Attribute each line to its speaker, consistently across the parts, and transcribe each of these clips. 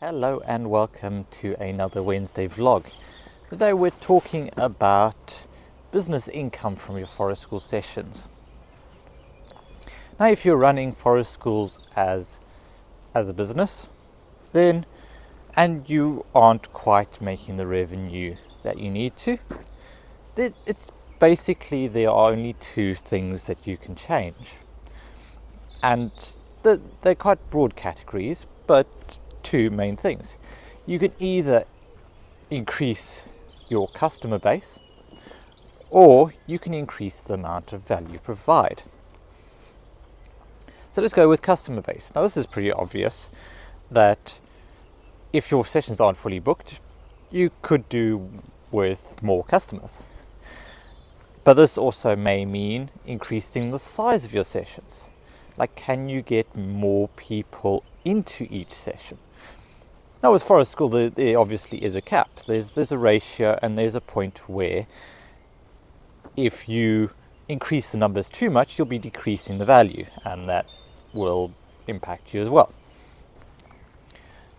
Speaker 1: Hello and welcome to another Wednesday vlog. Today we're talking about business income from your forest school sessions. Now if you're running forest schools as a business, then and you aren't quite making the revenue that you need to, it's basically there are only two things that you can change. And they're quite broad categories, but two main things. You can either increase your customer base or you can increase the amount of value you provide. So let's go with customer base. Now this is pretty obvious that if your sessions aren't fully booked, you could do with more customers. But this also may mean increasing the size of your sessions. Like, can you get more people into each session? Now with forest school, there obviously is a cap. There's a ratio and there's a point where if you increase the numbers too much, you'll be decreasing the value, and that will impact you as well.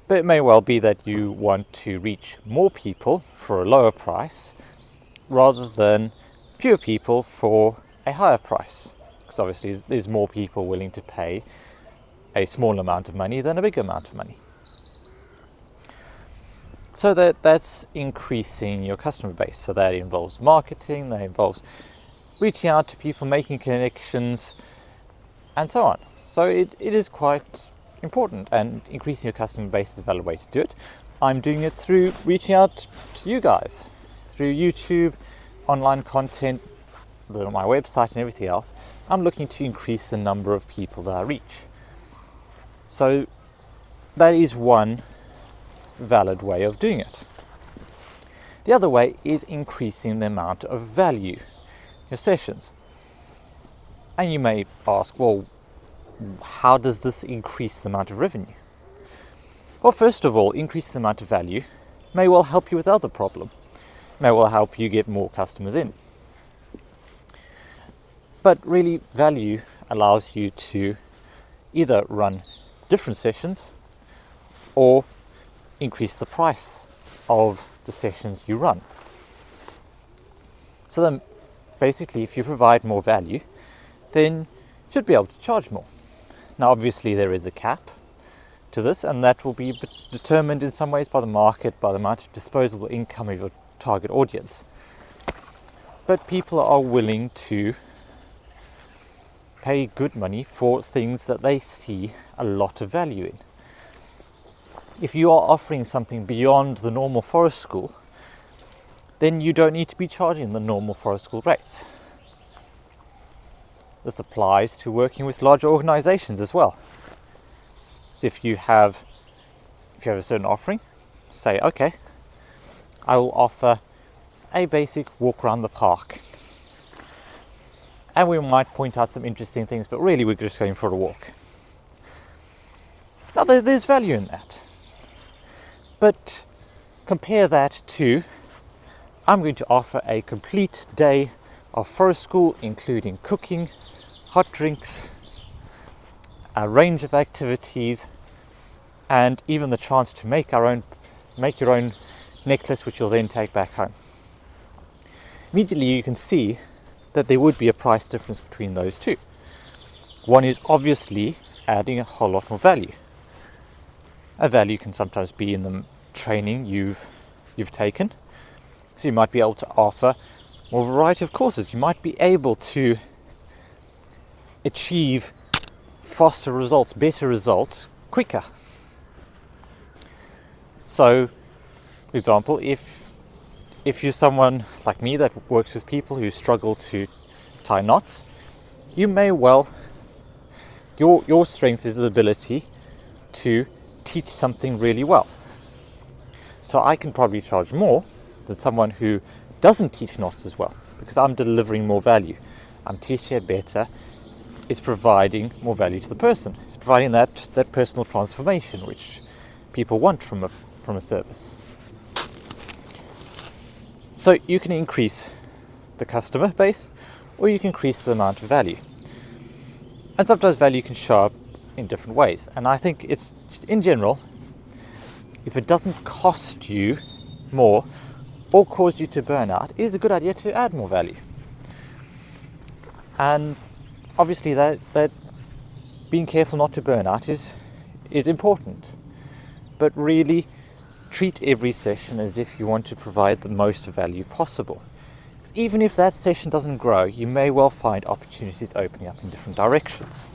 Speaker 1: But it may well be that you want to reach more people for a lower price rather than fewer people for a higher price. Because obviously there's more people willing to pay a small amount of money than a big amount of money. So that's increasing your customer base. So that involves marketing, that involves reaching out to people, making connections, and so on. So it is quite important, and increasing your customer base is a valid way to do it. I'm doing it through reaching out to you guys, through YouTube, online content, my website and everything else. I'm looking to increase the number of people that I reach. So that is one valid way of doing it. The other way is increasing the amount of value in your sessions. And you may ask, well, how does this increase the amount of revenue? Well, first of all, increase the amount of value may well help you with other problem. May well help you get more customers in. But really, value allows you to either run different sessions or increase the price of the sessions you run. So then basically, if you provide more value, then you should be able to charge more. Now obviously there is a cap to this, and that will be determined in some ways by the market, by the amount of disposable income of your target audience. But people are willing to pay good money for things that they see a lot of value in. If you are offering something beyond the normal forest school, then you don't need to be charging the normal forest school rates. This applies to working with larger organizations as well. So if you have a certain offering, say, okay, I will offer a basic walk around the park. And we might point out some interesting things, but really we're just going for a walk. Now there's value in that. But compare that to, I'm going to offer a complete day of forest school, including cooking, hot drinks, a range of activities, and even the chance to make your own necklace, which you'll then take back home. Immediately you can see that there would be a price difference between those two. One is obviously adding a whole lot more value. A value can sometimes be in the training you've taken. So you might be able to offer more variety of courses. You might be able to achieve faster results, better results, quicker. So, for example, if you're someone like me that works with people who struggle to tie knots, you may well, your strength is the ability to teach something really well. So I can probably charge more than someone who doesn't teach knots as well, because I'm delivering more value. I'm teaching it better. It's providing more value to the person. It's providing that personal transformation which people want from a service. So you can increase the customer base, or you can increase the amount of value. And sometimes value can show up in different ways. And I think it's, in general, if it doesn't cost you more or cause you to burn out, it is a good idea to add more value. And obviously that being careful not to burn out is important. But really treat every session as if you want to provide the most value possible. Because even if that session doesn't grow, you may well find opportunities opening up in different directions.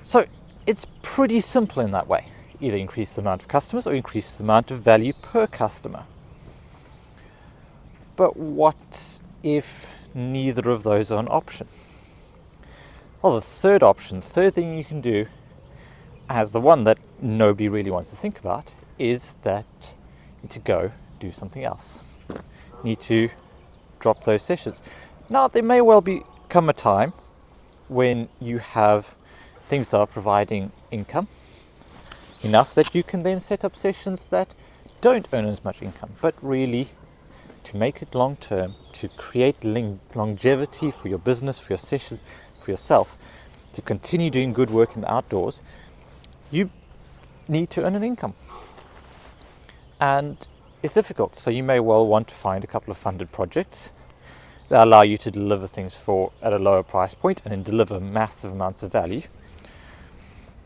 Speaker 1: So it's pretty simple in that way. Either increase the amount of customers or increase the amount of value per customer. But what if neither of those are an option? Well, the third thing you can do, as the one that nobody really wants to think about, is that you need to go do something else. You need to drop those sessions. Now, there may well come a time when you have things that are providing income enough that you can then set up sessions that don't earn as much income, but really to make it long term, to create longevity for your business, for your sessions, for yourself, to continue doing good work in the outdoors, you need to earn an income. And it's difficult, so you may well want to find a couple of funded projects that allow you to deliver things at a lower price point and then deliver massive amounts of value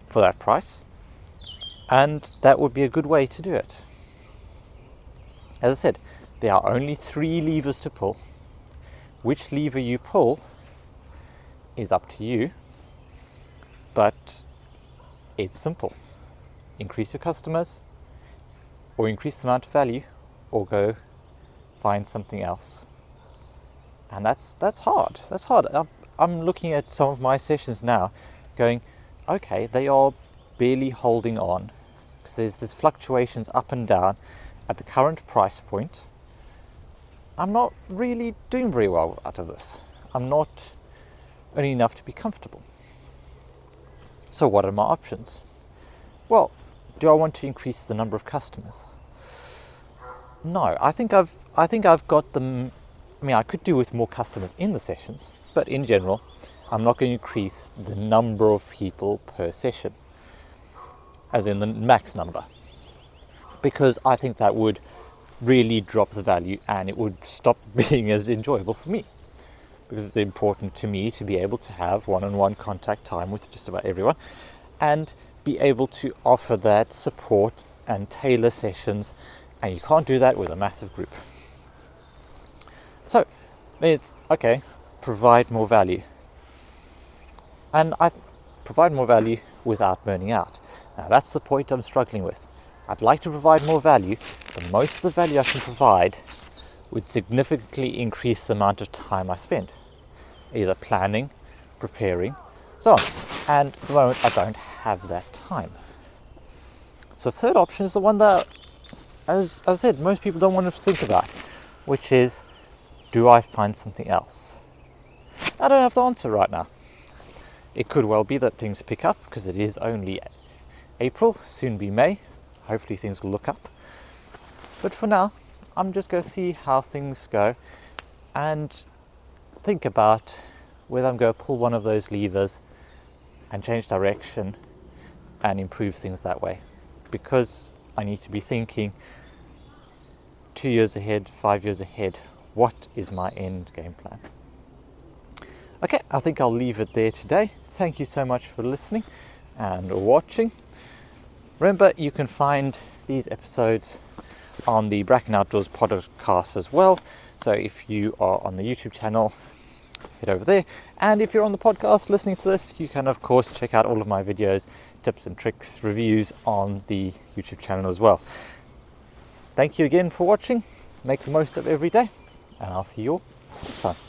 Speaker 1: for that price. And that would be a good way to do it. As I said, there are only 3 levers to pull. Which lever you pull is up to you, but it's simple. Increase your customers, or increase the amount of value, or go find something else. And that's hard. That's hard. I'm looking at some of my sessions now going, okay, they are barely holding on, because there's fluctuations up and down at the current price point. I'm not really doing very well out of this. I'm not earning enough to be comfortable. So what are my options? Well, do I want to increase the number of customers? No, I think I've got them. I mean, I could do with more customers in the sessions, but in general, I'm not going to increase the number of people per session, as in the max number, because I think that would really drop the value and it would stop being as enjoyable for me, because it's important to me to be able to have one-on-one contact time with just about everyone and be able to offer that support and tailor sessions, and you can't do that with a massive group. So it's okay, provide more value, and I provide more value without burning out. Now that's the point I'm struggling with. I'd like to provide more value, but most of the value I can provide would significantly increase the amount of time I spend, either planning, preparing, so on. And at the moment, I don't have that time. So the third option is the one that, as I said, most people don't want to think about, which is, do I find something else? I don't have the answer right now. It could well be that things pick up, because it is only April, soon be May. Hopefully things will look up. But for now, I'm just going to see how things go and think about whether I'm going to pull one of those levers and change direction and improve things that way. Because I need to be thinking 2 years ahead, 5 years ahead. What is my end game plan? Okay, I think I'll leave it there today. Thank you so much for listening and watching. Remember, you can find these episodes on the Bracken Outdoors podcast as well. So if you are on the YouTube channel, head over there. And if you're on the podcast listening to this, you can, of course, check out all of my videos, tips and tricks, reviews on the YouTube channel as well. Thank you again for watching. Make the most of every day, and I'll see you all next time.